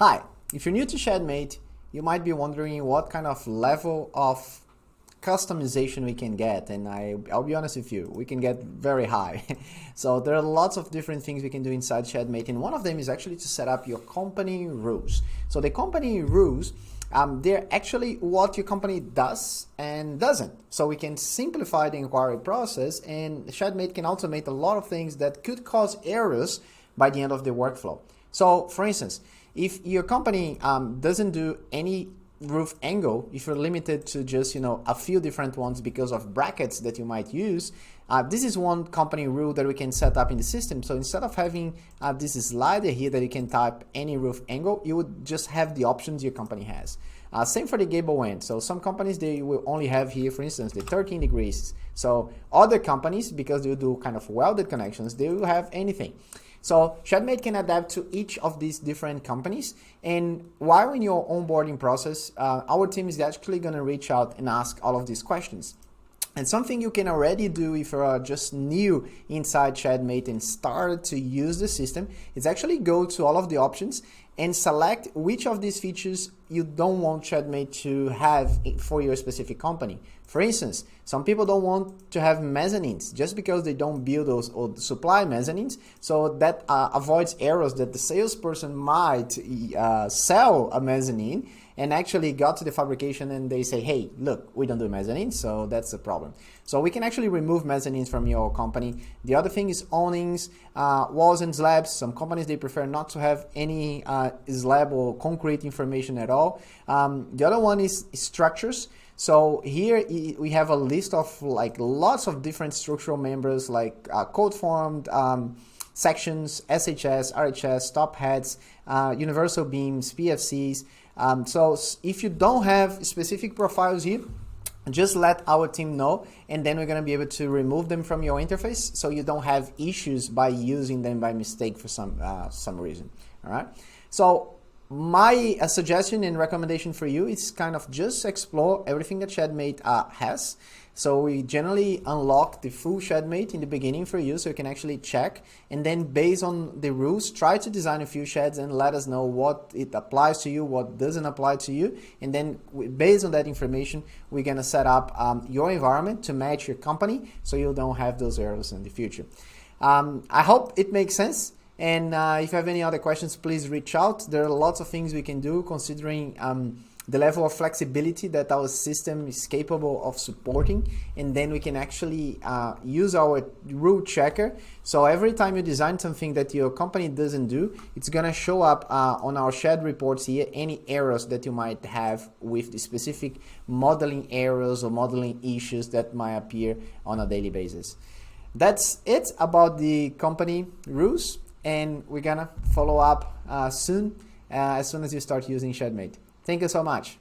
Hi, if you're new to Shedmate, you might be wondering what kind of level of customization we can get, and I'll be honest with you, we can get very high. So there are lots of different things we can do inside Shedmate, and one of them is actually to set up your company rules. So the company rules, they're actually what your company does and doesn't. So we can simplify the inquiry process, and Shedmate can automate a lot of things that could cause errors by the end of the workflow. So for instance, if your company doesn't do any roof angle, if you're limited to just a few different ones because of brackets that you might use, this is one company rule that we can set up in the system. So instead of having this slider here that you can type any roof angle, you would just have the options your company has. Same for the gable end. So some companies, they will only have here, for instance, the 13 degrees. So other companies, because they do kind of welded connections, they will have anything. So Shedmate can adapt to each of these different companies, and while in your onboarding process, our team is actually going to reach out and ask all of these questions. And something you can already do if you're just new inside Shedmate and start to use the system is actually go to all of the options and select which of these features you don't want Shedmate to have for your specific company. For instance, some people don't want to have mezzanines just because they don't build those or supply mezzanines, so that avoids errors that the salesperson might sell a mezzanine and actually got to the fabrication and they say, hey, look, we don't do mezzanines, so that's the problem. So we can actually remove mezzanines from your company. The other thing is awnings, walls and slabs. Some companies, they prefer not to have any slab or concrete information at all. The other one is structures. So here we have a list of like lots of different structural members like code formed, sections, SHS, RHS, top heads, universal beams, PFCs. So if you don't have specific profiles here, just let our team know, and then we're going to be able to remove them from your interface so you don't have issues by using them by mistake for some reason. All right. So my suggestion and recommendation for you is kind of just explore everything that Shedmate has. So we generally unlock the full Shedmate in the beginning for you so you can actually check, and then based on the rules, try to design a few sheds and let us know what it applies to you, what doesn't apply to you, and then based on that information, we're going to set up your environment to match your company so you don't have those errors in the future. I hope it makes sense. And if you have any other questions, please reach out. There are lots of things we can do considering the level of flexibility that our system is capable of supporting. And then we can actually use our rule checker. So every time you design something that your company doesn't do, it's going to show up on our shed reports here, any errors that you might have with the specific modeling errors or modeling issues that might appear on a daily basis. That's it about the company rules. And we're gonna follow up soon as you start using Shedmate. Thank you so much.